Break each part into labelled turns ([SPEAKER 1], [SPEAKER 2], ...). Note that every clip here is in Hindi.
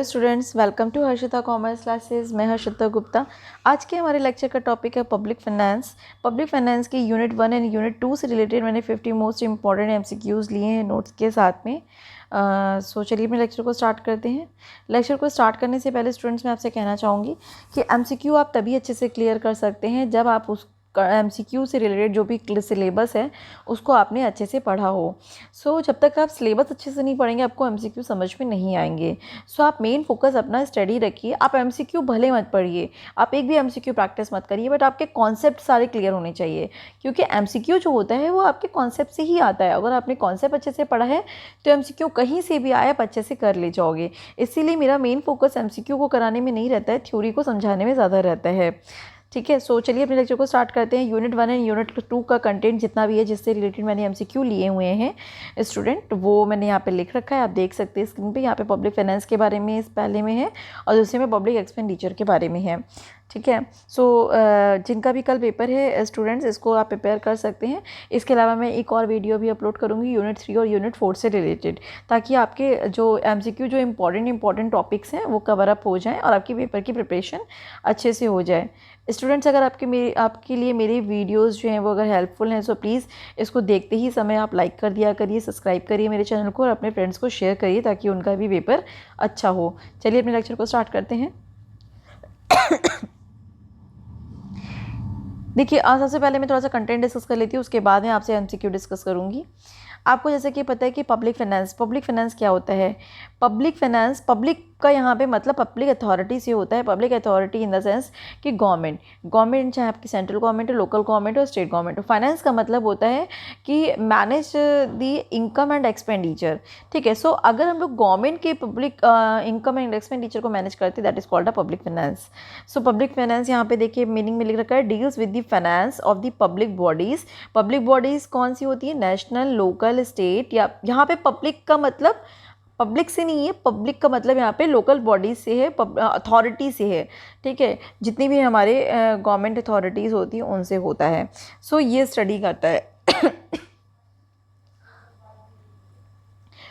[SPEAKER 1] Hello students, welcome to Harshita commerce classes. मैं हर्षिता गुप्ता। आज के हमारे लेक्चर का टॉपिक है पब्लिक फाइनेंस। पब्लिक फाइनेंस की यूनिट 1 एंड यूनिट 2 से रिलेटेड मैंने 50 मोस्ट इंपॉर्टेंट एमसीक्यूज़ लिए हैं नोट्स के साथ में। सो चलिए अपने लेक्चर को स्टार्ट करते हैं। लेक्चर को स्टार्ट करने से पहले स्टूडेंट्स मैं आपसे कहना चाहूँगी कि एमसीक्यू आप तभी अच्छे से क्लियर कर सकते हैं जब आप उस एमसीक्यू से रिलेटेड जो भी सिलेबस है उसको आपने अच्छे से पढ़ा हो। सो जब तक आप सिलेबस अच्छे से नहीं पढ़ेंगे आपको एमसीक्यू समझ में नहीं आएंगे। सो आप मेन फोकस अपना स्टडी रखिए। आप एमसीक्यू भले मत पढ़िए, आप एक भी एमसीक्यू प्रैक्टिस मत करिए, बट आपके कॉन्सेप्ट सारे क्लियर होने चाहिए, क्योंकि एमसीक्यू जो होता है वो आपके कॉन्सेप्ट से ही आता है। अगर आपने कॉन्सेप्ट अच्छे से पढ़ा है तो एमसीक्यू कहीं से भी आए आप अच्छे से कर ले जाओगे। इसीलिए मेरा मेन फोकस एमसीक्यू को कराने में नहीं रहता है, थ्योरी को समझाने में ज़्यादा रहता है। ठीक है, सो चलिए अपने लेक्चर को स्टार्ट करते हैं। यूनिट 1 एंड यूनिट 2 का कंटेंट जितना भी है जिससे रिलेटेड मैंने एमसीक्यू लिए हुए हैं स्टूडेंट, वो मैंने यहाँ पे लिख रखा है, आप देख सकते हैं स्क्रीन पे। यहाँ पे पब्लिक फाइनेंस के बारे में इस पहले में है और दूसरे में पब्लिक एक्सपेंडिचर के बारे में है। ठीक है, सो जिनका भी कल पेपर है स्टूडेंट्स, इसको आप प्रिपेयर कर सकते हैं। इसके अलावा मैं एक और वीडियो भी अपलोड करूँगी यूनिट 3 और यूनिट 4 से रिलेटेड, ताकि आपके जो एमसीक्यू जो इंपॉर्टेंट टॉपिक्स हैं वो कवर अप हो जाएँ और आपकी पेपर की प्रिपरेशन अच्छे से हो जाए। स्टूडेंट्स, अगर आपके लिए मेरी वीडियोस जो हैं वो अगर हेल्पफुल हैं तो प्लीज़ इसको देखते ही समय आप लाइक कर दिया करिए, सब्सक्राइब करिए मेरे चैनल को और अपने फ्रेंड्स को शेयर करिए ताकि उनका भी पेपर अच्छा हो। चलिए अपने लेक्चर को स्टार्ट करते हैं। देखिए, आज सबसे पहले मैं थोड़ा सा कंटेंट डिस्कस कर लेती हूँ, उसके बाद मैं आपसे एमसीक्यू डिस्कस करूँगी। आपको जैसे कि पता है कि पब्लिक फाइनेंस क्या होता है। पब्लिक का यहाँ पे मतलब पब्लिक अथॉरिटी से होता है। Public authority in the sense कि गवर्नमेंट चाहे आपकी सेंट्रल गवर्नमेंट हो, लोकल गवर्नमेंट हो, स्टेट गवर्नमेंट हो। फाइनेंस का मतलब होता है कि manage the income and expenditure. ठीक है, सो अगर हम लोग गवर्नमेंट के पब्लिक इनकम एंड एक्सपेंडिचर को मैनेज करते हैं, that is called a public finance. So public finance यहाँ पे देखिए मीनिंग में लिख रखा है, deals with the finance of the public bodies. Public bodies कौन सी होती है? National, local, state. या यहाँ पे पब्लिक का मतलब पब्लिक से नहीं है, पब्लिक का मतलब यहाँ पे लोकल बॉडीज से है, अथॉरिटी से है। ठीक है, जितनी भी हमारे गवर्नमेंट अथॉरिटीज़ होती हैं उनसे होता है। सो ये स्टडी करता है।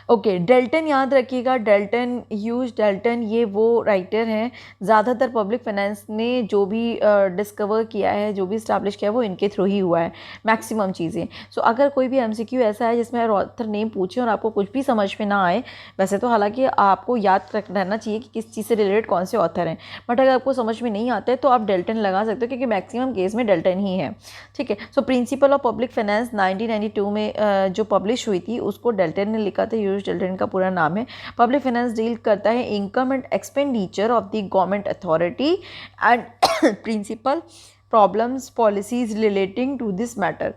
[SPEAKER 1] ओके, डेल्टन याद रखिएगा, डेल्टन ये वो राइटर हैं। ज़्यादातर पब्लिक फाइनेंस ने जो भी डिस्कवर किया है, जो भी इस्टेब्लिश किया है, वो इनके थ्रू ही हुआ है मैक्सिमम चीज़ें। सो अगर कोई भी एमसीक्यू ऐसा है जिसमें ऑथर नेम पूछे और आपको कुछ भी समझ में ना आए, वैसे तो हालांकि आपको याद रहना चाहिए कि किस चीज़ से रिलेटेड कौन से ऑथर हैं, बट अगर आपको समझ में नहीं आता है तो आप डेल्टन लगा सकते हो, क्योंकि मैक्सिमम केस में डेल्टन ही है। ठीक है, so principal of public finance 1992 में जो पब्लिश हुई थी उसको डेल्टन ने लिखा था। डेल्टन का पूरा नाम है। पब्लिक फाइनेंस डील करता है income and expenditure of the government authority and principal problems policies relating to this matter.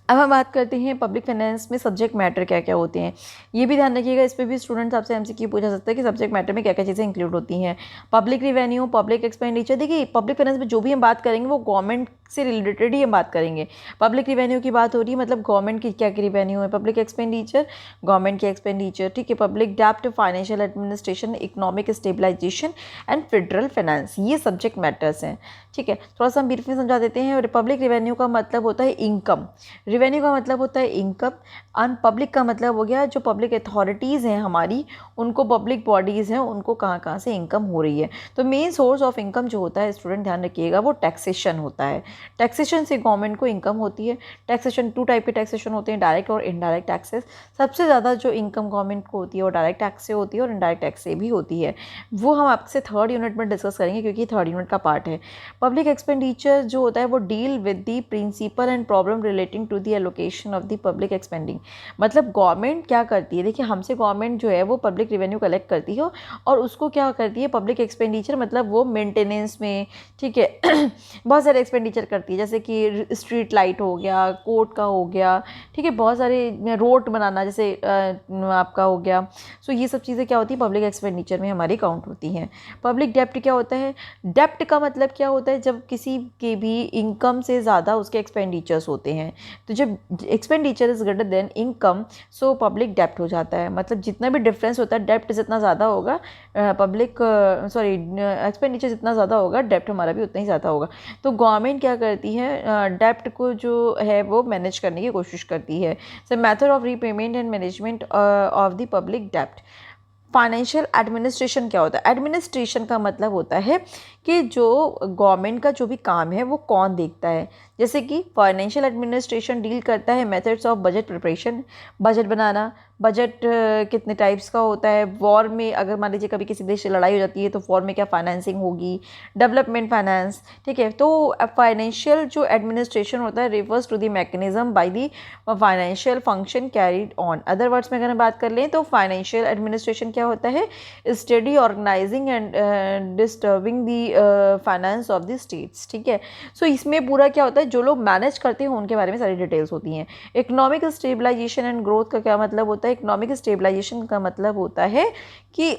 [SPEAKER 1] अब हम बात करते हैं पब्लिक फाइनेंस में सब्जेक्ट मैटर क्या क्या होते हैं। ये भी ध्यान रखिएगा, इस पर भी स्टूडेंट्स आपसे एमसीक्यू पूछा सकता है कि सब्जेक्ट मैटर में क्या क्या चीज़ें इंक्लूड होती हैं। Public revenue, public expenditure. देखिए, पब्लिक फाइनेंस में जो भी हम बात करेंगे वो गवर्नमेंट से रिलेटेड ही हम बात करेंगे। पब्लिक रिवेन्यू की बात हो रही है, मतलब गवर्नमेंट की क्या रिवेन्यू है। पब्लिक एक्सपेंडिचर, गवर्नमेंट की एक्सपेंडिचर। ठीक है, पब्लिक डेप्ट, financial administration, economic stabilisation and federal finance, ये सब्जेक्ट मैटर्स हैं। ठीक है, थोड़ा सा हम ब्रीफ में समझा देते हैं। पब्लिक रिवेन्यू का मतलब होता है इनकम, रिवेन्यू का मतलब होता है इनकम। अनपब्लिक का मतलब हो गया जो पब्लिक अथॉरिटीज़ हैं हमारी, उनको पब्लिक बॉडीज़ हैं, उनको कहाँ कहाँ से इनकम हो रही है। तो मेन सोर्स ऑफ इनकम जो होता है स्टूडेंट ध्यान रखिएगा, वो टैक्सेशन होता है। टैक्सेशन से गवर्नमेंट को इनकम होती है। टैक्सेशन 2 टाइप के टैक्सेशन होते हैं, डायरेक्ट और इनडायरेक्ट टैक्सेस। सबसे ज़्यादा जो इनकम गवर्नमेंट को होती है वो डायरेक्ट टैक्स से होती है और इनडायरेक्ट टैक्स से भी होती है। वो हम आपसे 3rd यूनिट में डिस्कस करेंगे, क्योंकि 3rd यूनिट का पार्ट है। पब्लिक एक्सपेंडिचर जो होता है वो deal with the principal and problem relating to the allocation of the public expending. मतलब गवर्नमेंट क्या करती है, देखिए हमसे गवर्नमेंट जो है वो पब्लिक रिवेन्यू कलेक्ट करती है और उसको क्या करती है, पब्लिक एक्सपेंडिचर मतलब वो मेंटेनेंस में, ठीक है, बहुत सारे एक्सपेंडिचर करती है, जैसे कि स्ट्रीट लाइट हो गया, कोर्ट का हो गया, ठीक है, बहुत सारे रोड बनाना जैसे आपका हो गया। सो ये सब चीज़ें क्या होती है, पब्लिक एक्सपेंडिचर में हमारी काउंट होती हैं। पब्लिक डेप्ट क्या होता है? डेप्ट का मतलब क्या होता है, जब किसी के भी इनकम से ज़्यादा उसके एक्सपेंडिचर्स होते हैं, तो जब expenditure is greater than income, so public डेप्ट हो जाता है। मतलब जितना भी डिफरेंस होता है, डेप्ट जितना ज़्यादा होगा एक्सपेंडिचर जितना ज़्यादा होगा, डेप्ट हमारा भी उतना ही ज़्यादा होगा। तो गवर्नमेंट क्या क्या करती है, डेप्ट को जो है वो मैनेज करने की कोशिश करती है। So method of repayment and management of the public डेप्ट। फाइनेंशियल एडमिनिस्ट्रेशन क्या होता है? एडमिनिस्ट्रेशन का मतलब होता है कि जो गवर्नमेंट का जो भी काम है वो कौन देखता है। जैसे कि फाइनेंशियल एडमिनिस्ट्रेशन डील करता है methods of budget preparation, budget banana, budget कितने टाइप्स का होता है, वॉर में अगर मान लीजिए कभी किसी देश से लड़ाई हो जाती है तो वॉर में क्या फाइनेंसिंग होगी, डेवलपमेंट फाइनेंस, ठीक है। तो फाइनेंशियल जो एडमिनिस्ट्रेशन होता है refers to the mechanism by the financial function carried on. Other words में अगर हम बात कर लें तो फाइनेंशियल एडमिनिस्ट्रेशन क्या होता है? Study organising and disturbing the finance of the states, ठीक है। सो इसमें पूरा क्या होता है, जो लोग मैनेज करते हैं उनके बारे में सारी डिटेल्स होती हैं। इकोनॉमिक स्टेबलाइजेशन एंड ग्रोथ का क्या मतलब होता है? इकोनॉमिक स्टेबलाइजेशन का मतलब होता है कि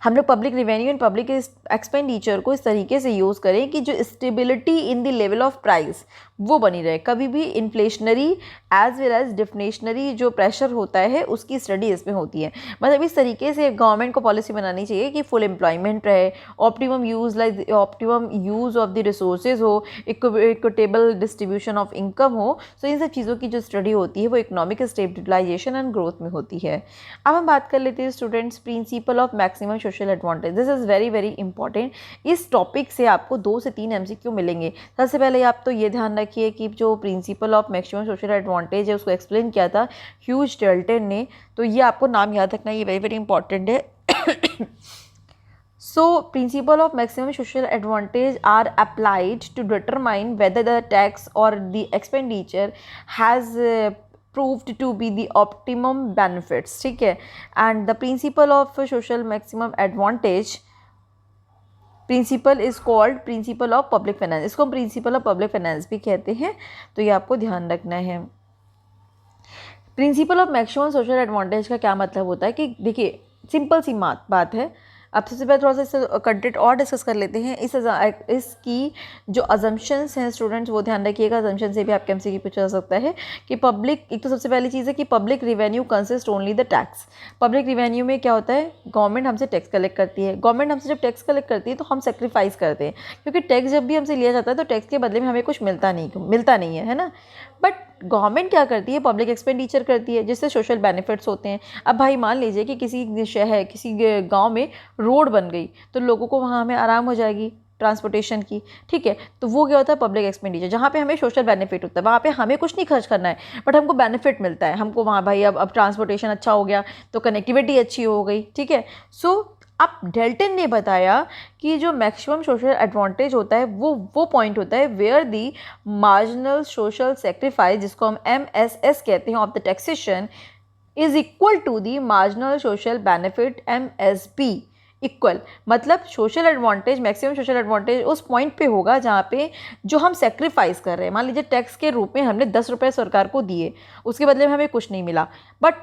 [SPEAKER 1] हम लोग public revenue and public expenditure को इस तरीके से यूज़ करें कि जो stability in the level of price वो बनी रहे। कभी भी inflationary as well as deflationary जो प्रेशर होता है उसकी स्टडी इसमें होती है। मतलब इस तरीके से गवर्नमेंट को पॉलिसी बनानी चाहिए कि फुल एम्प्लॉयमेंट रहे, optimum use of the resources हो, इक्विटेबल डिस्ट्रीब्यूशन ऑफ इनकम हो। सो इन सब चीज़ों की जो स्टडी होती है वो इकोनॉमिक स्टेबलाइजेशन एंड ग्रोथ में होती है। अब हम बात कर लेते हैं students principle of maximum social advantage. This is very very important. इस टॉपिक से आपको 2 से 3 MCQ मिलेंगे। सबसे पहले आप तो ये ध्यान रखिए कि जो principle of maximum social advantage है उसको एक्सप्लेन किया था ह्यूज डेल्टन ने, तो ये आपको नाम याद रखना, ये वेरी वेरी इंपॉर्टेंट है। So principle of maximum social advantage are applied to determine whether the tax or the expenditure has proved to be the optimum benefits, ठीक है। and the principle of social maximum advantage principle is called principle of public finance. इसको हम प्रिंसिपल ऑफ पब्लिक फाइनेंस भी कहते हैं, तो ये आपको ध्यान रखना है। Principle of maximum social advantage का क्या मतलब होता है कि देखिए सिंपल सी बात है। अब सबसे पहले थोड़ा सा इससे कंटेंट और डिस्कस कर लेते हैं। इसकी जो अजम्पशंस हैं स्टूडेंट्स वो ध्यान रखिएगा। अजम्पशन से भी आपके MCQ पूछा जा सकता है कि पब्लिक, एक तो सबसे पहली चीज़ है कि public revenue consist only the tax. Public revenue में क्या होता है, गवर्नमेंट हमसे टैक्स कलेक्ट करती है। गवर्नमेंट हमसे जब टैक्स कलेक्ट करती है तो हम सेक्रीफाइस करते हैं, क्योंकि टैक्स जब भी हमसे लिया जाता है तो टैक्स के बदले में हमें कुछ मिलता नहीं है ना। बट गवर्नमेंट क्या करती है, पब्लिक एक्सपेंडिचर करती है जिससे सोशल बेनिफिट्स होते हैं। अब भाई मान लीजिए कि किसी शहर, किसी गांव में रोड बन गई तो लोगों को वहाँ हमें आराम हो जाएगी ट्रांसपोर्टेशन की, ठीक है। तो वो क्या होता है, पब्लिक एक्सपेंडिचर, जहाँ पे हमें सोशल बेनिफिट होता है। वहाँ पे हमें कुछ नहीं खर्च करना है बट हमको बेनिफिट मिलता है। हमको वहाँ भाई अब ट्रांसपोर्टेशन अच्छा हो गया तो कनेक्टिविटी अच्छी हो गई, ठीक है। सो अब डेल्टन ने बताया कि जो मैक्सिमम सोशल एडवांटेज होता है वो पॉइंट होता है where the marginal social sacrifice, जिसको हम MSS कहते हैं, of the taxation is equal to the marginal social benefit MSB equal. मतलब social advantage, maximum social advantage उस पॉइंट पे होगा जहाँ पे जो हम सेक्रीफाइस कर रहे हैं। मान लीजिए टैक्स के रूप में हमने 10 रुपये सरकार को दिए, उसके बदले में हमें कुछ नहीं मिला, बट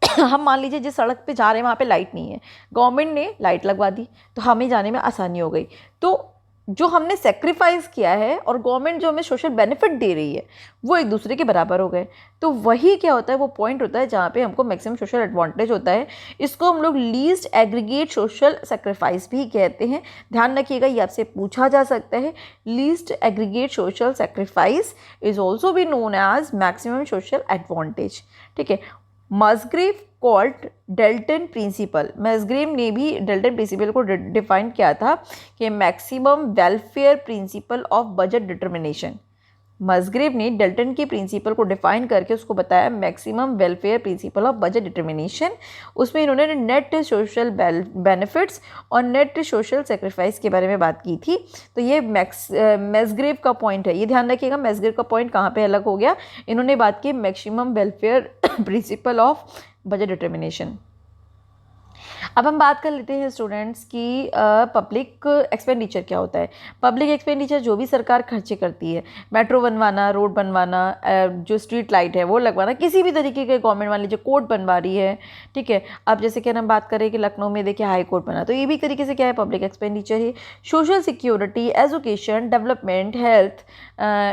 [SPEAKER 1] हम मान लीजिए जिस सड़क पे जा रहे हैं वहाँ पे लाइट नहीं है, गवर्नमेंट ने लाइट लगवा दी तो हमें जाने में आसानी हो गई। तो जो हमने सेक्रीफाइस किया है और गवर्नमेंट जो हमें सोशल बेनिफिट दे रही है वो एक दूसरे के बराबर हो गए। तो वही क्या होता है, वो पॉइंट होता है जहाँ पे हमको मैक्सिमम सोशल एडवांटेज होता है। इसको हम लोग लीस्ट एग्रीगेट सोशल सेक्रीफाइस भी कहते हैं। ध्यान रखिएगा, ये आपसे पूछा जा सकता है। Least aggregate social sacrifice is also be known as maximum social advantage, ठीक है। Musgrave called Dalton principle. Musgrave ने भी डेल्टन प्रिंसिपल को डिफाइन किया था कि maximum welfare principle of budget determination. Musgrave ने डेल्टन के प्रिंसिपल को डिफाइन करके उसको बताया maximum welfare principle of budget determination. उसमें इन्होंने नेट सोशल बेनिफिट्स और नेट सोशल सेक्रीफाइस के बारे में बात की थी। तो ये मसग्रेव का पॉइंट है, ये ध्यान रखिएगा। मसग्रेव का पॉइंट कहाँ पे अलग हो गया, इन्होंने बात की maximum welfare principle of budget determination. अब हम बात कर लेते हैं स्टूडेंट्स की पब्लिक एक्सपेंडिचर क्या होता है। पब्लिक एक्सपेंडिचर जो भी सरकार खर्चे करती है, मेट्रो बनवाना, रोड बनवाना, जो स्ट्रीट लाइट है वो लगवाना, किसी भी तरीके के गवर्नमेंट मान लीजिए कोर्ट बनवा रही है, ठीक है। अब जैसे कि हम बात करें कि लखनऊ में देखिए हाई कोर्ट बना, तो ये भी एक तरीके से क्या है, पब्लिक एक्सपेंडिचर है। Social security, education, development, health,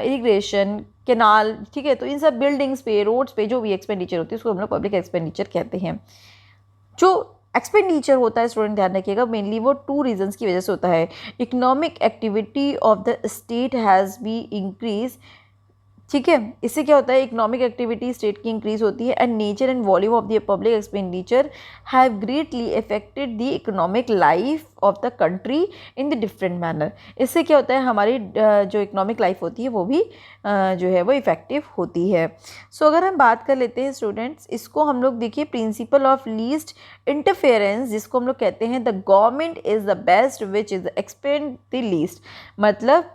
[SPEAKER 1] irrigation, canal, ठीक है। तो इन सब बिल्डिंग्स पे, रोड्स पे जो भी एक्सपेंडिचर होती है उसको हम लोग पब्लिक एक्सपेंडिचर कहते हैं। जो एक्सपेंडिचर होता है स्टूडेंट ध्यान रखिएगा, मेनली वो 2 रीजंस की वजह से होता है। Economic activity of the state has be increase, ठीक है, इससे क्या होता है, इकोनॉमिक एक्टिविटी स्टेट की इंक्रीज होती है, and nature and volume of the public expenditure have greatly affected the economic life of the country in the different manner. इससे क्या होता है, हमारी जो इकोनॉमिक लाइफ होती है वो भी जो है वो इफेक्टिव होती है। सो अगर हम बात कर लेते हैं स्टूडेंट्स, इसको हम लोग देखिए प्रिंसिपल ऑफ लीस्ट इंटरफेरेंस, जिसको हम लोग कहते हैं the government is the best which is expand the least, मतलब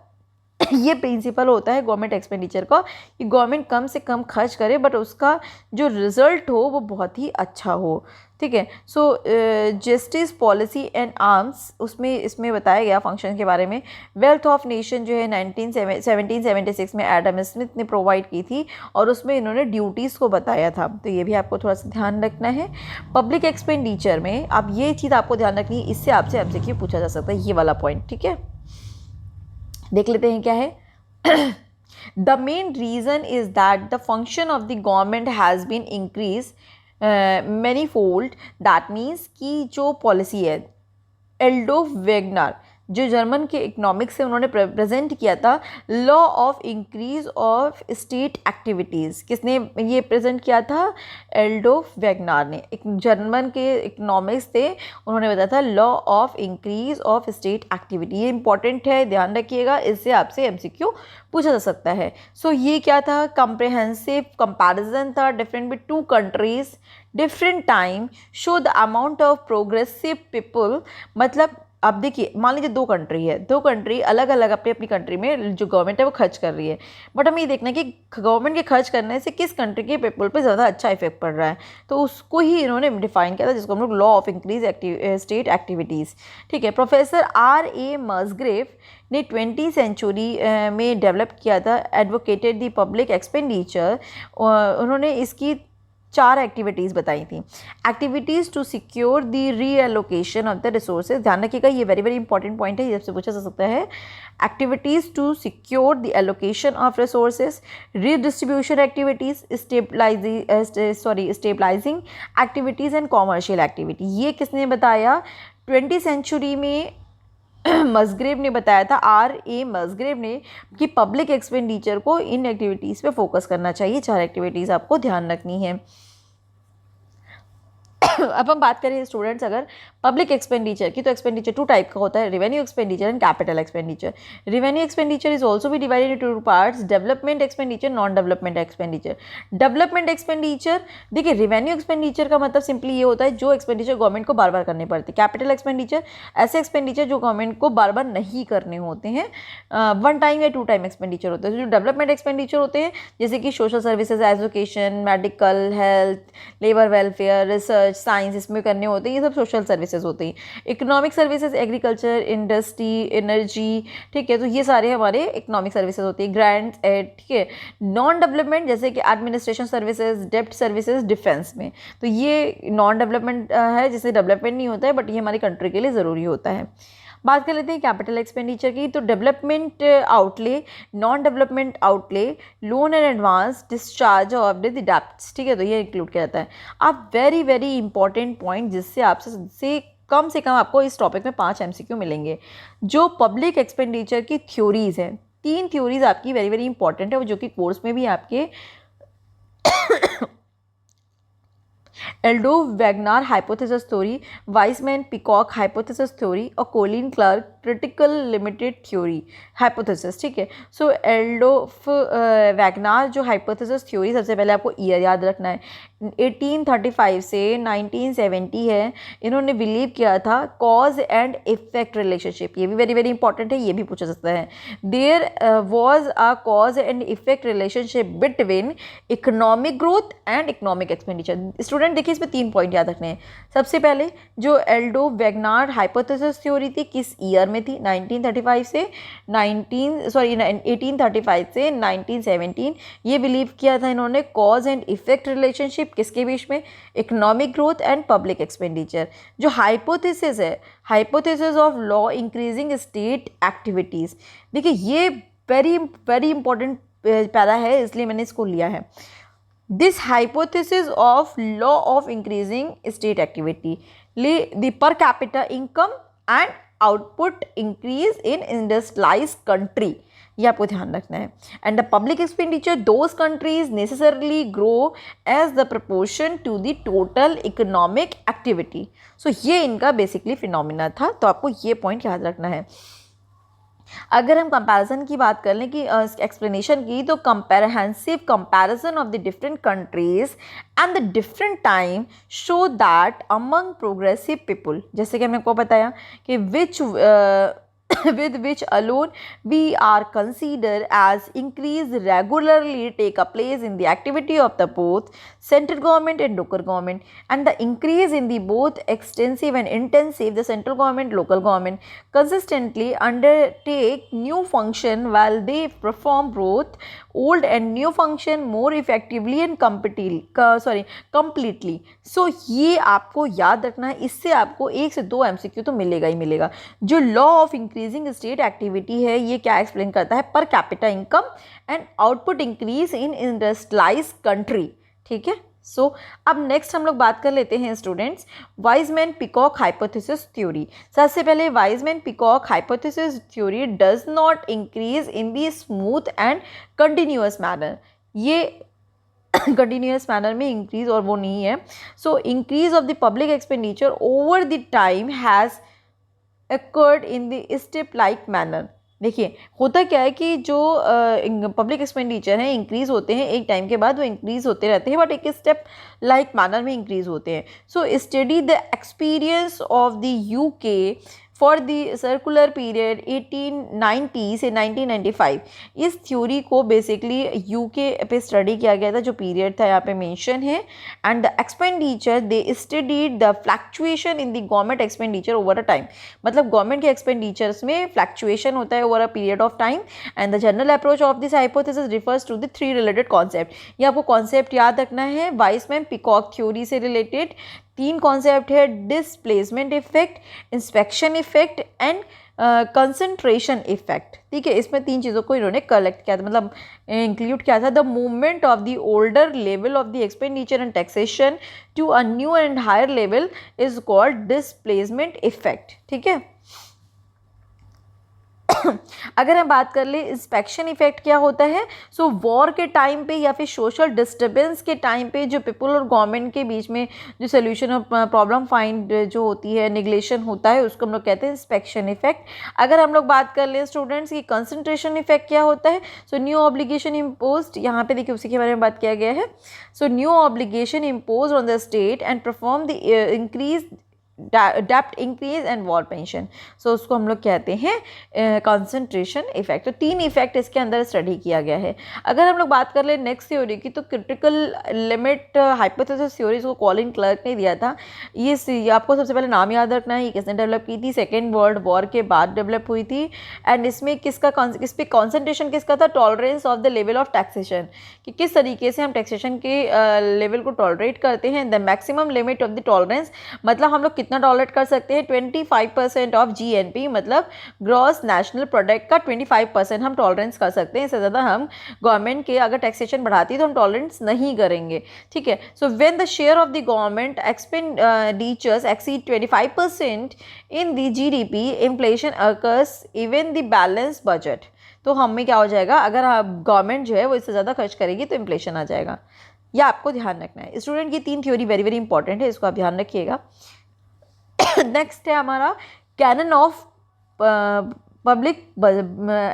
[SPEAKER 1] ये प्रिंसिपल होता है गवर्नमेंट एक्सपेंडिचर का कि गवर्नमेंट कम से कम खर्च करे बट उसका जो रिजल्ट हो वो बहुत ही अच्छा हो, ठीक है। सो जस्टिस पॉलिसी एंड आर्म्स, उसमें इसमें बताया गया फंक्शन के बारे में। वेल्थ ऑफ नेशन जो है 1776 में एडम स्मिथ ने प्रोवाइड की थी और उसमें इन्होंने ड्यूटीज़ को बताया था, तो ये भी आपको थोड़ा सा ध्यान रखना है। पब्लिक एक्सपेंडिचर में अब ये चीज़ आपको ध्यान रखनी है, इससे आपसे एमसीक्यू पूछा जा सकता है, ये वाला पॉइंट, ठीक है। देख लेते हैं क्या है। The main reason is that the function of the government has been increase many fold, that means कि जो पॉलिसी है, एल्डोफ वेगनर जो जर्मन के इकोनॉमिक्स से उन्होंने प्रेजेंट किया था, law of increase of state activities, किसने ये प्रेजेंट किया था, एल्डोफ वेगनार ने, एक जर्मन के इकोनॉमिक्स थे, उन्होंने बताया था law of increase of state activity. ये इंपॉर्टेंट है, ध्यान रखिएगा, इससे आपसे एमसीक्यू पूछा जा सकता है। सो ये क्या था, कंप्रेहेंसिव कंपैरिजन था different with 2 countries different time, show the amount of progressive people, मतलब अब देखिए मान लीजिए 2 कंट्री है, 2 कंट्री अलग अलग अपनी अपनी कंट्री में जो गवर्नमेंट है वो खर्च कर रही है, बट हमें ये देखना है कि गवर्नमेंट के खर्च करने से किस कंट्री के पीपल पे ज़्यादा अच्छा इफेक्ट पड़ रहा है, तो उसको ही इन्होंने डिफाइन किया था, जिसको हम लोग law of increase state activities, ठीक है। Professor R.A. मसग्रेव ने 20वीं सेंचुरी में डेवलप किया था, एडवोकेटेड द पब्लिक एक्सपेंडिचर, उन्होंने इसकी 4 एक्टिविटीज़ बताई थी। Activities to secure the reallocation of the resources, ध्यान रखिएगा ये वेरी वेरी इंपॉर्टेंट पॉइंट है, ये सबसे पूछा जा सकता है। Activities to secure the allocation of resources, redistribution activities, stabilising activities and commercial activity. ये किसने बताया, 20वीं सेंचुरी में मसग्रेव ने बताया था, R.A. मसग्रेव ने, कि पब्लिक एक्सपेंडिचर को इन एक्टिविटीज़ पे फोकस करना चाहिए। 4 एक्टिविटीज़ आपको ध्यान रखनी है। अब हम बात करें स्टूडेंट्स अगर पब्लिक एक्सपेंडिचर की, तो एक्सपेंडिचर 2 टाइप का होता है, revenue expenditure and capital expenditure. Revenue expenditure is also B divided into 2 parts, development expenditure, non development expenditure. Development expenditure, देखिए रेवेन्यू एक्सपेंडिचर का मतलब सिंपली ये होता है जो एक्सपेंडिचर गवर्नमेंट को बार बार करने पड़ते हैं। कैपिटल एक्सपेंडिचर ऐसे एक्सपेंडिचर जो गवर्नमेंट को बार बार नहीं करने होते हैं, 1 टाइम या 2 टाइम एक्सपेंडिचर होते हैं। जो डेवलपमेंट एक्सपेंडिचर होते हैं जैसे कि social services, education, medical, health, labour welfare, research, science, इसमें करने होते हैं, ये सब सोशल सर्विसेज होते हैं। Economic services, agriculture, industry, energy, ठीक है, तो ये सारे हमारे इकोनॉमिक सर्विसेज होती है। ग्रांट्स, ठीक है। नॉन डेवलपमेंट जैसे कि एडमिनिस्ट्रेशन सर्विसेज, डेप्ट सर्विसेज, डिफेंस में, तो ये नॉन डेवलपमेंट है, जिससे डेवलपमेंट नहीं होता है बट ये हमारी कंट्री के लिए ज़रूरी होता है। बात कर लेते हैं कैपिटल एक्सपेंडिचर की, तो development outlay, non development outlay, loan and advance, discharge of the debts, ठीक है, तो ये इंक्लूड किया जाता है। अब वेरी वेरी इंपॉर्टेंट पॉइंट, जिससे आपसे कम से कम आपको इस टॉपिक में 5 MCQ मिलेंगे। जो पब्लिक एक्सपेंडिचर की थ्योरीज हैं, 3 थ्योरीज आपकी वेरी वेरी इंपॉर्टेंट है, जो कि कोर्स में भी आपके एल्डोफ Wagner hypothesis theory, Wiseman Peacock hypothesis theory और Colin Clark critical limited theory hypothesis, ठीक है। सो एल्डोफ वेगनार जो हाइपोथेसिस थ्योरी, सबसे पहले आपको ईयर याद रखना है, 1835 से 1970 है। इन्होंने बिलीव किया था कॉज एंड इफेक्ट रिलेशनशिप, ये भी वेरी वेरी इंपॉर्टेंट है, ये भी पूछा सकता है। There was a cause and effect relationship between economic growth and economic expenditure. Student देखिए इसमें 3 पॉइंट याद रखने हैं। सबसे पहले जो एल्डोफ वेगनार हाइपोथेसिस थ्योरी थी, किस ईयर में थी, 1835 से 1917, ये बिलीव किया था इन्होंने कॉज एंड इफेक्ट रिलेशनशिप किसके बीच में, economic growth and public expenditure. जो हाइपोथेसिस है, hypothesis of law increasing state activities, देखिए ये वेरी वेरी इंपॉर्टेंट पैरा है, इसलिए मैंने इसको लिया है। This hypothesis of law of increasing state activity, the per capita income and output increase in industrialized country, ये आपको ध्यान रखना है. And the public expenditure those countries necessarily grow as the proportion to the total economic activity. So ये इनका बेसिकली फिनोमिना था, तो आपको ये पॉइंट याद रखना है. अगर हम कंपैरिजन की बात कर लें कि एक्सप्लेनेशन की, तो comprehensive comparison of the different countries and the different time show that among progressive people, जैसे कि हमने आपको बताया कि विच with which alone we are considered as increase regularly take a place in the activity of the both central government and local government, and the increase in the both extensive and intensive the central government local government consistently undertake new function while they perform both old and new function more effectively and completely. So ये आपको याद रखना है, इससे आपको 1 से 2 MCQ तो मिलेगा ही मिलेगा. जो law of increasing state activity है, ये क्या एक्सप्लेन करता है? Per capita income and output increase in industrialised country. ठीक है. सो अब नेक्स्ट हम लोग बात कर लेते हैं students, Wiseman Peacock hypothesis theory. सबसे पहले Wiseman Peacock hypothesis theory does not increase in the smooth and continuous manner. ये कंटिन्यूअस मैनर में इंक्रीज और वो नहीं है. So increase of the public expenditure over the time has occurred in the step like manner. देखिए होता क्या है कि जो पब्लिक एक्सपेंडिचर है इंक्रीज़ होते हैं, एक टाइम के बाद वो इंक्रीज़ होते रहते हैं, बट एक स्टेप लाइक मैनर में इंक्रीज़ होते हैं. So study the experience of the UK for the circular period 1890 से 1995. इस थ्योरी को बेसिकली यूके पे स्टडी किया गया था, जो पीरियड था यहाँ पे मेंशन है. And the expenditure they studied the fluctuation in the government expenditure over a time. मतलब गवर्नमेंट के एक्सपेंडिचर्स में फ्लैक्चुएशन होता है over a period of time. And the general approach of this hypothesis refers to the 3 related concept. ये आपको कॉन्सेप्ट याद रखना है. वाइसमैन पिकॉक थ्योरी से रिलेटेड 3 कॉन्सेप्ट है: displacement effect, inspection effect and concentration effect. ठीक है. इसमें 3 चीज़ों को इन्होंने कलेक्ट किया था, मतलब इंक्लूड किया था. The movement of the older level of the expenditure and taxation to a new and higher level is called displacement effect. ठीक है. अगर हम बात कर ले इंस्पेक्शन इफेक्ट क्या होता है, सो वॉर के टाइम पे या फिर सोशल डिस्टर्बेंस के टाइम पे जो पीपल और गवर्नमेंट के बीच में जो सोल्यूशन ऑफ प्रॉब्लम फाइंड जो होती है, निगलेशन होता है, उसको हम लोग कहते हैं इंस्पेक्शन इफेक्ट. अगर हम लोग बात कर ले स्टूडेंट्स की कंसंट्रेशन इफेक्ट क्या होता है, सो न्यू ऑब्लिगेशन इम्पोज्ड, यहाँ पे देखिए उसी के बारे में बात किया गया है. So new obligation imposed on the state and perform the increase डेप्ट increase and war pension. So उसको हम लोग कहते हैं कंसंट्रेशन इफेक्ट. तो 3 इफेक्ट इसके अंदर स्टडी किया गया है. अगर हम लोग बात कर ले नेक्स्ट थ्योरी की, तो क्रिटिकल लिमिट हाइपोथेसिस थ्योरी को कॉलिन क्लर्क ने दिया था. ये आपको सबसे पहले नाम याद रखना है, ये किसने डेवलप की थी? सेकेंड वर्ल्ड वॉर के बाद डेवलप हुई थी. एंड इसमें इस पर कॉन्सेंट्रेशन किसका था? Tolerance of the level of taxation, कि किस तरीके से हम टैक्सेशन के लेवल को टॉलरेट करते हैं. The maximum limit of the tolerance, मतलब हम लोग कितना टॉलरेट कर सकते हैं? 25% ऑफ GNP, मतलब ग्रॉस नेशनल प्रोडक्ट का 25% हम टॉलरेंस कर सकते हैं. इससे ज़्यादा हम गवर्नमेंट के अगर टैक्सेशन बढ़ाती है तो हम टॉलरेंस नहीं करेंगे. ठीक है. So when the share of the government expenditures exceed 25% in the GDP, inflation occurs even the balance budget. तो हमें क्या हो जाएगा? अगर गवर्नमेंट जो है वो इससे ज़्यादा खर्च करेगी तो इन्फ्लेशन आ जाएगा. यह आपको ध्यान रखना है. स्टूडेंट की 3 थ्योरी वेरी वेरी इंपॉर्टेंट है, इसको आप ध्यान रखिएगा. नेक्स्ट है हमारा canon of public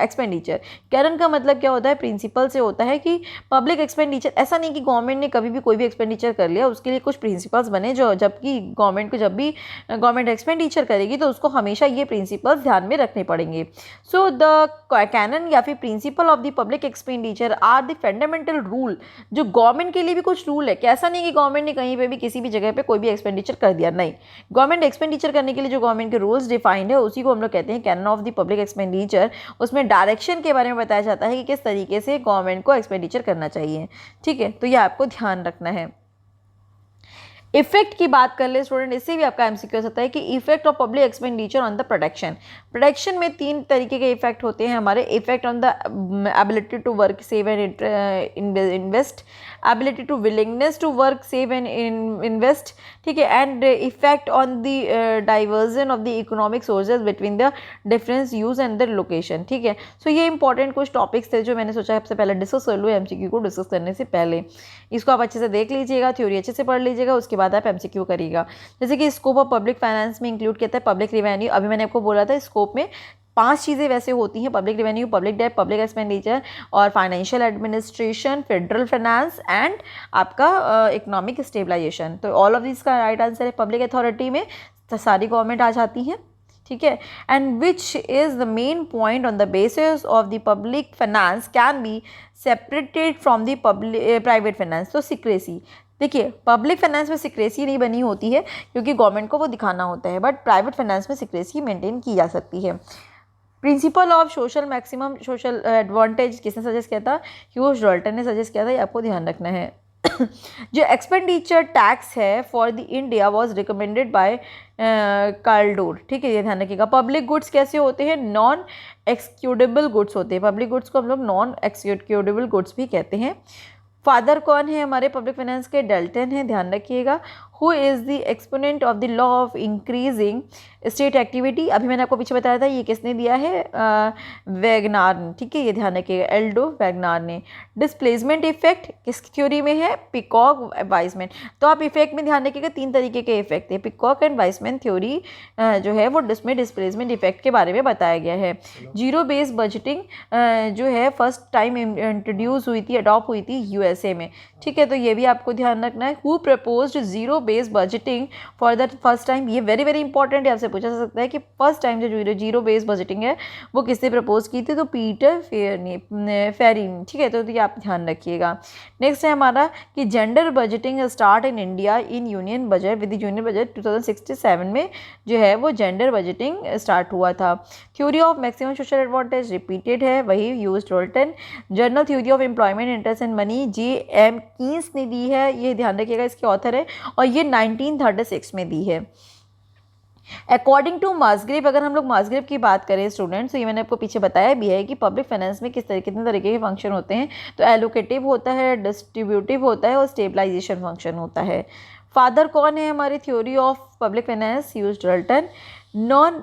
[SPEAKER 1] expenditure. Canon का मतलब क्या होता है? प्रिंसिपल से होता है कि पब्लिक एक्सपेंडिचर, ऐसा नहीं कि गवर्नमेंट ने कभी भी कोई भी एक्सपेंडिचर कर लिया, उसके लिए कुछ प्रिंसिपल्स बने जो जबकि गवर्नमेंट को जब भी गवर्नमेंट एक्सपेंडिचर करेगी तो उसको हमेशा ये प्रिंसिपल्स ध्यान में रखने पड़ेंगे. सो द कैनन या फिर principle of the public expenditure are the fundamental rule. जो गवर्नमेंट के लिए भी कुछ रूल है, कि ऐसा नहीं कि गवर्नमेंट ने कहीं पर भी किसी भी जगह पर कोई भी एक्सपेंडिचर कर दिया. नहीं, गवर्नमेंट एक्सपेंडिचर करने के लिए जो गवर्नमेंट के रूल्स डिफाइंड है उसी को हम लोग कहते हैं canon of the public expenditure. उसमें डायरेक्शन के बारे में बताया जाता है कि किस तरीके से गवर्नमेंट को एक्सपेंडिचर करना चाहिए. ठीक है. तो ये आपको ध्यान रखना है. इफेक्ट की बात कर ले स्टूडेंट, इससे भी आपका एमसीक्यू हो सकता है कि effect of public expenditure on the production. Production में 3 तरीके के इफेक्ट होते हैं हमारे. Effect on the ability to work, save and invest. Ability to willingness to work, save and invest, ठीक है, and effect on the diversion of the economic sources between the difference use and the location, ठीक है। सो ये इंपॉर्टेंट कुछ टॉपिक्स थे जो मैंने सोचा सबसे पहले डिस्कस कर लूँ एमसीक्यू को डिस्कस करने से पहले। इसको आप अच्छे से देख लीजिएगा, थ्योरी अच्छे से पढ़ लीजिएगा, उसके बाद आप एमसीक्यू करिएगा। जैसे कि स्कोप ऑफ पब्लिक फाइनेंस में इंक्लूड किया था पब्लिक रिवेन्यू। अभी मैंने आपको बोला था स्कोप में 5 चीज़ें वैसे होती हैं, public revenue, public debt, public expenditure और financial administration, federal finance and आपका इकोनॉमिक स्टेबलाइजेशन। तो ऑल ऑफ दिस का राइट आंसर है पब्लिक अथॉरिटी में तो सारी गवर्नमेंट आ जाती हैं, ठीक है। And which is the main point on the basis of the public finance can be separated from the private finance. तो सिक्रेसी, देखिए पब्लिक फाइनेंस में सिक्रेसी नहीं बनी होती है क्योंकि गवर्नमेंट को वो दिखाना होता है, बट प्राइवेट फाइनेंस में सिक्रेसी मेंटेन की जा सकती है। Principle of social maximum social advantage किसने सजेस्ट किया था? ह्यूज डाल्टन ने सजेस्ट किया था, ये आपको ध्यान रखना है। जो एक्सपेंडिचर टैक्स है for the India was recommended by Kaldor, ठीक है, ये ध्यान रखिएगा। पब्लिक गुड्स कैसे होते हैं? नॉन एक्सक्यूडेबल गुड्स होते हैं। पब्लिक गुड्स को हम लोग नॉन एक्सक्यूडेबल गुड्स भी कहते हैं। फादर कौन है हमारे पब्लिक फाइनेंस के? डाल्टन है, ध्यान रखिएगा। Who is the exponent of the law of increasing state activity? अभी मैंने आपको पीछे बताया था, ये किसने दिया है? वैगनार ने, ठीक है, ये ध्यान रखिएगा, एल्डो वैगनार ने। डिस्प्लेसमेंट इफेक्ट किस थ्योरी में है? Peacock Wiseman. तो आप इफेक्ट में ध्यान रखिएगा, 3 तरीके के इफेक्ट थे। पिकॉक एंड वाइसमैन थ्योरी जो है वो जिसमें डिस्प्लेसमेंट इफेक्ट के बारे में बताया गया है। जीरो बेस बजटिंग जो है फर्स्ट टाइम इंट्रोड्यूस हुई थी, अडॉप्ट हुई थी यूएसए में, ठीक है, तो ये भी आपको ध्यान रखना है। Who proposed zero base budgeting for the first time? ये वेरी वेरी इंपॉर्टेंट है, आपसे पूछा जा सकता है कि फर्स्ट टाइम जो जीरो बेस बजटिंग है वो किसने प्रपोज की थी? तो पीटर फेरी, ठीक है, तो ये आप ध्यान रखिएगा। नेक्स्ट है हमारा कि gender budgeting start in India in union budget with union budget 2067 में जो है वो जेंडर बजटिंग स्टार्ट हुआ था। Theory of maximum social advantage repeated है, वही huge Dalton. Journal theory of employment interest and money J.M. Keynes ने दी है, ये ध्यान रखिएगा, इसके ऑथर है, और ये 1936 में दी है। अकॉर्डिंग टू मास्ग्रेव, अगर हम लोग मास्ग्रेव की बात करें स्टूडेंट्स, तो ये मैंने आपको पीछे बताया भी है कि पब्लिक फाइनेंस में कितने तरीके के फंक्शन होते हैं। तो एलोकेटिव होता है, डिस्ट्रीब्यूटिव होता है और स्टेबलाइजेशन फंक्शन होता है। फादर कौन है हमारी theory of public finance? Hugh Dalton. Non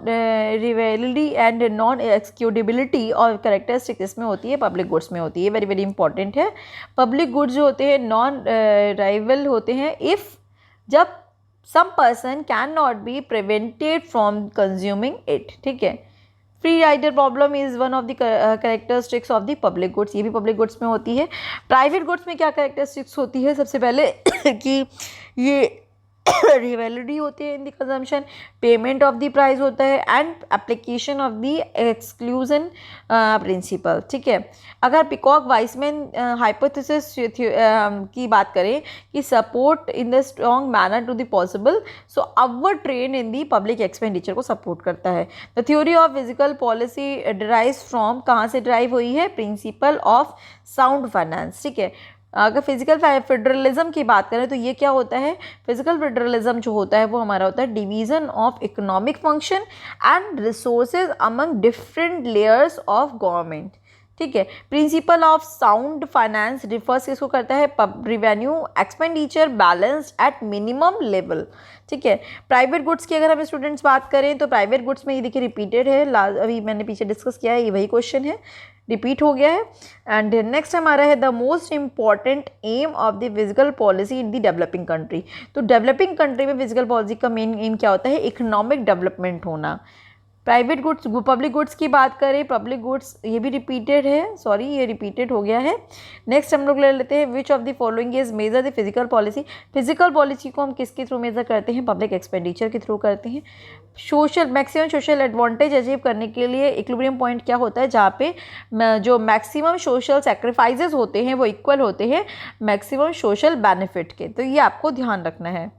[SPEAKER 1] rivalry and non excludability और करेक्टरिस्टिक इसमें होती है, पब्लिक गुड्स में होती है, वेरी वेरी इंपॉर्टेंट है। पब्लिक गुड्स जो होते हैं नॉन राइवल होते हैं इफ़ जब some person cannot be prevented from consuming it, ठीक है। Free rider problem is one of the characteristics of the public goods, ये भी पब्लिक गुड्स में होती है। प्राइवेट गुड्स में क्या करेक्टरिस्टिक्स होती है? सबसे पहले कि ये रिवेलिटी होती है in the consumption, payment of the price होता है and application of the exclusion principle, ठीक है। अगर पिकॉक वाइसमैन हाइपोथेसिस की बात करें कि support in the strong manner to the possible, so upward trend in the public expenditure को सपोर्ट करता है। The theory of physical policy derives from, कहाँ से ड्राइव हुई है? प्रिंसिपल ऑफ साउंड फाइनेंस, ठीक है। अगर फिजिकल फेडरलिज्म की बात करें तो ये क्या होता है? फिजिकल फेडरलिज्म जो होता है वो हमारा होता है division of economic function and resources among different layers of government, ठीक है। Principle of sound finance refers किसको करता है? Revenue expenditure balanced at minimum level, ठीक है। प्राइवेट गुड्स की अगर हम स्टूडेंट्स बात करें तो प्राइवेट गुड्स में ये देखिए रिपीटेड है, अभी मैंने पीछे डिस्कस किया है, ये वही क्वेश्चन है, रिपीट हो गया है। एंड नेक्स्ट हमारा है the most important aim of the physical policy in the developing country. तो डेवलपिंग कंट्री में फिजिकल पॉलिसी का मेन एम क्या होता है? इकोनॉमिक डेवलपमेंट होना। प्राइवेट गुड्स, पब्लिक गुड्स की बात करें, पब्लिक गुड्स ये भी रिपीटेड है, सॉरी ये रिपीटेड हो गया है। नेक्स्ट हम लोग ले लेते हैं which of the following is measure the physical policy. Physical policy को हम किसके थ्रू मेजर करते हैं? पब्लिक एक्सपेंडिचर के थ्रू करते हैं। Social maximum social advantage achieve करने के लिए इक्विलिब्रियम पॉइंट क्या होता है? जहाँ पे जो मैक्सिमम सोशल सेक्रीफाइसेस होते हैं वो इक्वल होते हैं मैक्सिमम सोशल बेनिफिट के, तो ये आपको ध्यान रखना है।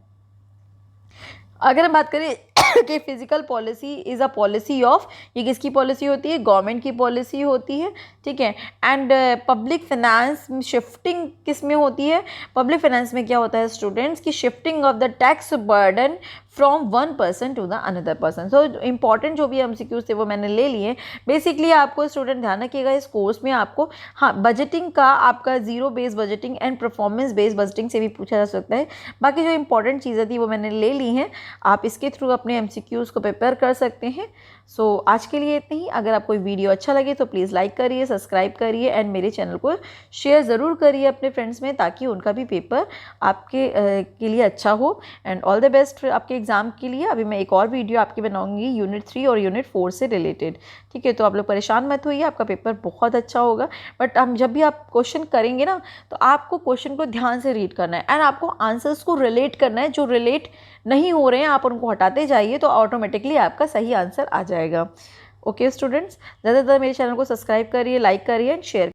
[SPEAKER 1] अगर हम बात करें कि physical policy is a policy of, ये किसकी पॉलिसी होती है, गवर्नमेंट की पॉलिसी होती है, ठीक है। एंड पब्लिक फाइनेंस शिफ्टिंग किस में होती है, पब्लिक फाइनेंस में क्या होता है स्टूडेंट्स की shifting of the tax burden from one person to the another person. So important जो भी एमसीक्यूज थे वो मैंने ले लिए। बेसिकली आपको स्टूडेंट ध्यान रखिएगा इस कोर्स में आपको हाँ बजटिंग का आपका zero based budgeting and performance based budgeting से भी पूछा जा सकता है। बाकी जो इंपॉर्टेंट चीज़ें थी वो मैंने ले ली हैं, आप इसके थ्रू अपने एमसीक्यूज को प्रिपेयर कर सकते हैं। सो आज के लिए इतना ही। अगर आपको वीडियो अच्छा लगे तो प्लीज़ लाइक करिए, सब्सक्राइब करिए एंड मेरे चैनल को शेयर ज़रूर करिए अपने फ्रेंड्स में, ताकि उनका भी पेपर आपके के लिए अच्छा हो। एंड ऑल द बेस्ट आपके एग्ज़ाम के लिए। अभी मैं एक और वीडियो आपकी बनाऊंगी यूनिट 3 और यूनिट 4 से रिलेटेड, ठीक है। तो आप लोग परेशान मत होइए, आपका पेपर बहुत अच्छा होगा। बट हम जब भी आप क्वेश्चन करेंगे ना तो आपको क्वेश्चन को ध्यान से रीड करना है एंड आपको आंसर्स को रिलेट करना है। जो रिलेट नहीं हो रहे हैं आप उनको हटाते जाइए तो ऑटोमेटिकली आपका सही आंसर आ जाएगा। ओके स्टूडेंट्स, ज़्यादातर मेरे चैनल को सब्सक्राइब करिए, लाइक करिए एंड शेयर